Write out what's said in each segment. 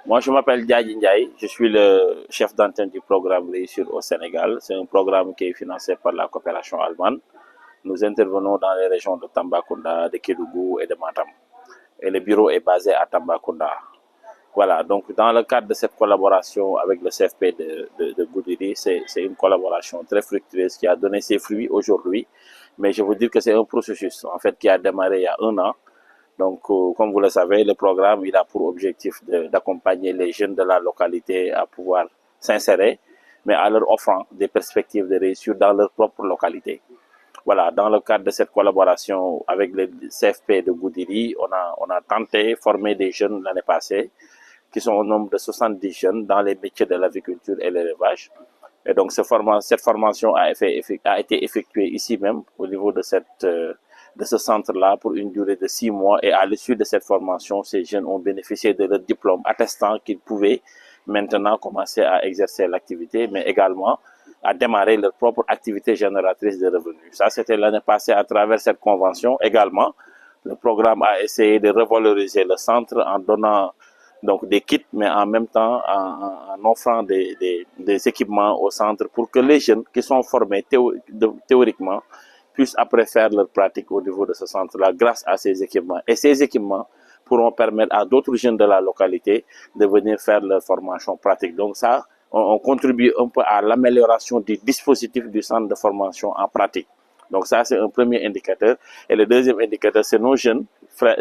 Moi, je m'appelle Diadji Ndiaye, je suis le chef d'antenne du programme Réussir au Sénégal. C'est un programme qui est financé par la coopération allemande. Nous intervenons dans les régions de Tambacounda, de Kédougou et de Matam. Et le bureau est basé à Tambacounda. Voilà, donc dans le cadre de cette collaboration avec le CFP de Goudiri, c'est une collaboration très fructueuse qui a donné ses fruits aujourd'hui. Mais je veux dire que c'est un processus en fait qui a démarré il y a un an. Donc, comme vous le savez, le programme il a pour objectif d'accompagner les jeunes de la localité à pouvoir s'insérer, mais en leur offrant des perspectives de réussite dans leur propre localité. Voilà, dans le cadre de cette collaboration avec le CFP de Goudiri, on a tenté de former des jeunes l'année passée, qui sont au nombre de 70 jeunes dans les métiers de l'agriculture et l'élevage. Et donc, cette formation a été effectuée ici même, au niveau de ce centre-là, pour une durée de 6 mois. Et à l'issue de cette formation, ces jeunes ont bénéficié de leur diplôme attestant qu'ils pouvaient maintenant commencer à exercer l'activité, mais également à démarrer leur propre activité génératrice de revenus. Ça, c'était l'année passée à travers cette convention. Également, le programme a essayé de revaloriser le centre en donnant donc des kits, mais en même temps en offrant des équipements au centre pour que les jeunes qui sont formés théoriquement puissent après faire leur pratique au niveau de ce centre-là grâce à ces équipements. Et ces équipements pourront permettre à d'autres jeunes de la localité de venir faire leur formation pratique. Donc ça, on contribue un peu à l'amélioration du dispositif du centre de formation en pratique. Donc ça, c'est un premier indicateur. Et le deuxième indicateur, c'est nos jeunes,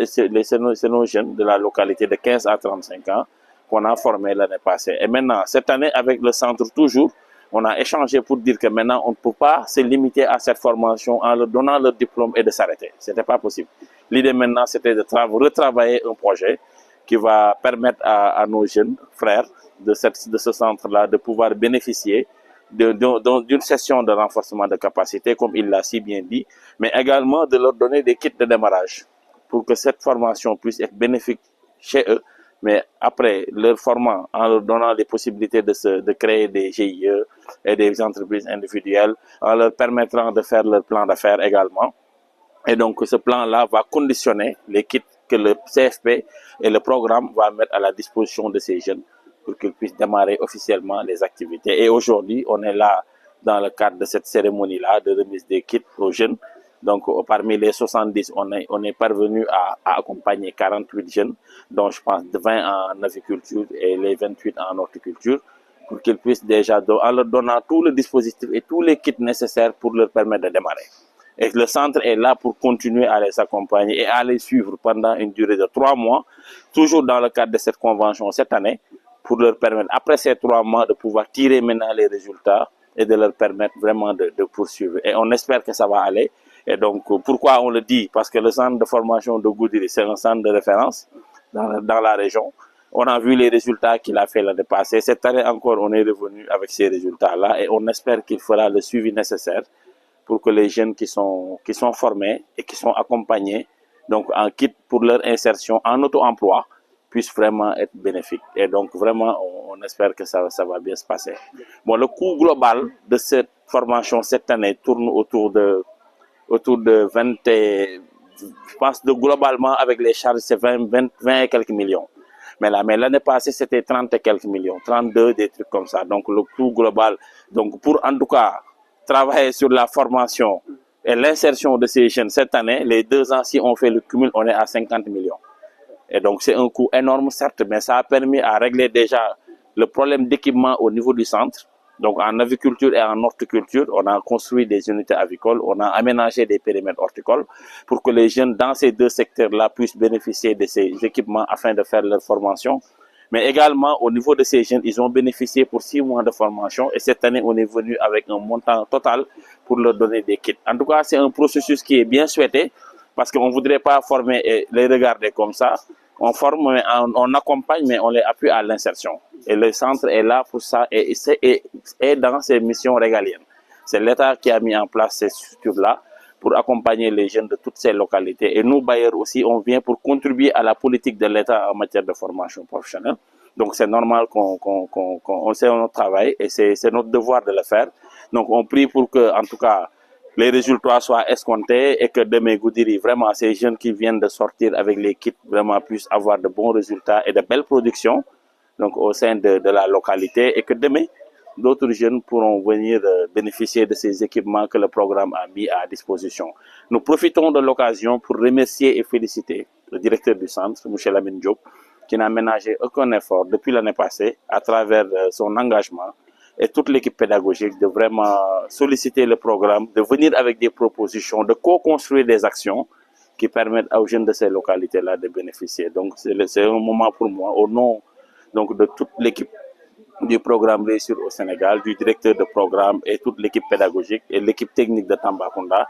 c'est nos jeunes de la localité de 15 à 35 ans qu'on a formés l'année passée. Et maintenant, cette année, avec le centre toujours, on a échangé pour dire que maintenant, on ne peut pas se limiter à cette formation en leur donnant leur diplôme et de s'arrêter. Ce n'était pas possible. L'idée maintenant, c'était de retravailler un projet qui va permettre à nos jeunes frères de ce centre-là de pouvoir bénéficier d'une session de renforcement de capacité, comme il l'a si bien dit, mais également de leur donner des kits de démarrage pour que cette formation puisse être bénéfique chez eux, mais après leur formant, en leur donnant les possibilités de créer des GIE et des entreprises individuelles, en leur permettant de faire leur plan d'affaires également. Et donc ce plan-là va conditionner les kits que le CFP et le programme va mettre à la disposition de ces jeunes pour qu'ils puissent démarrer officiellement les activités. Et aujourd'hui, on est là dans le cadre de cette cérémonie-là de remise des kits aux jeunes. Donc, parmi les 70, on est parvenu à accompagner 48 jeunes, dont je pense 20 en aviculture et les 28 en horticulture, pour qu'ils puissent déjà, en leur donnant tout le dispositif et tous les kits nécessaires pour leur permettre de démarrer. Et le centre est là pour continuer à les accompagner et à les suivre pendant une durée de 3 mois, toujours dans le cadre de cette convention cette année, pour leur permettre, après ces 3 mois, de pouvoir tirer maintenant les résultats et de leur permettre vraiment de poursuivre. Et on espère que ça va aller. Et donc, pourquoi on le dit? Parce que le centre de formation de Goudiri, c'est un centre de référence dans la région. On a vu les résultats qu'il a fait l'année passée. Cette année encore, on est revenu avec ces résultats-là et on espère qu'il fera le suivi nécessaire pour que les jeunes qui sont formés et qui sont accompagnés, donc en kit pour leur insertion en auto-emploi, puisse vraiment être bénéfique. Et donc, vraiment, on espère que ça va bien se passer. Bon, le coût global de cette formation cette année tourne autour de 20 je pense globalement avec les charges, c'est 20 et quelques millions. Mais l'année passée, c'était 30 et quelques millions, 32, des trucs comme ça. Donc, le coût global, donc pour en tout cas travailler sur la formation et l'insertion de ces jeunes cette année, les 2 ans, si on fait le cumul, on est à 50 millions. Et donc, c'est un coût énorme, certes, mais ça a permis à régler déjà le problème d'équipement au niveau du centre. Donc, en aviculture et en horticulture, on a construit des unités avicoles, on a aménagé des périmètres horticoles pour que les jeunes dans ces 2 secteurs-là puissent bénéficier de ces équipements afin de faire leur formation. Mais également, au niveau de ces jeunes, ils ont bénéficié pour 6 mois de formation et cette année, on est venu avec un montant total pour leur donner des kits. En tout cas, c'est un processus qui est bien souhaité parce qu'on ne voudrait pas former et les regarder comme ça. On forme, on accompagne, mais on les appuie à l'insertion. Et le centre est là pour ça et est dans ses missions régaliennes. C'est l'État qui a mis en place ces structures-là pour accompagner les jeunes de toutes ces localités. Et nous, bailleurs aussi, on vient pour contribuer à la politique de l'État en matière de formation professionnelle. Donc c'est normal qu'on sait notre travail et c'est notre devoir de le faire. Donc on prie pour que, en tout cas, les résultats soient escomptés et que demain Goudiri, vraiment ces jeunes qui viennent de sortir avec les kits vraiment puissent avoir de bons résultats et de belles productions donc au sein de la localité, et que demain, d'autres jeunes pourront venir bénéficier de ces équipements que le programme a mis à disposition. Nous profitons de l'occasion pour remercier et féliciter le directeur du centre, M. Lamine Diop, qui n'a ménagé aucun effort depuis l'année passée à travers son engagement et toute l'équipe pédagogique de vraiment solliciter le programme, de venir avec des propositions, de co-construire des actions qui permettent aux jeunes de ces localités-là de bénéficier. Donc c'est un moment pour moi, au nom donc, de toute l'équipe du programme Réussir au Sénégal, du directeur de programme et toute l'équipe pédagogique et l'équipe technique de Tambacounda,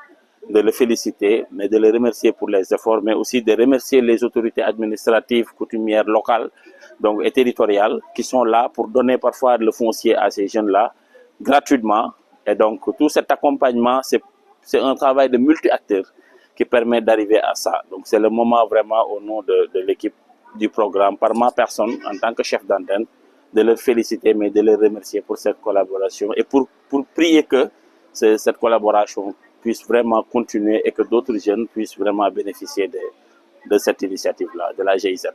de le féliciter, mais de le remercier pour les efforts, mais aussi de remercier les autorités administratives, coutumières, locales donc, et territoriales qui sont là pour donner parfois le foncier à ces jeunes-là gratuitement. Et donc tout cet accompagnement, c'est un travail de multi-acteurs qui permet d'arriver à ça. Donc c'est le moment vraiment au nom de l'équipe du programme, par ma personne en tant que chef d'antenne, de leur féliciter, mais de les remercier pour cette collaboration et pour prier que cette collaboration puisse vraiment continuer et que d'autres jeunes puissent vraiment bénéficier de cette initiative-là, de la GIZ.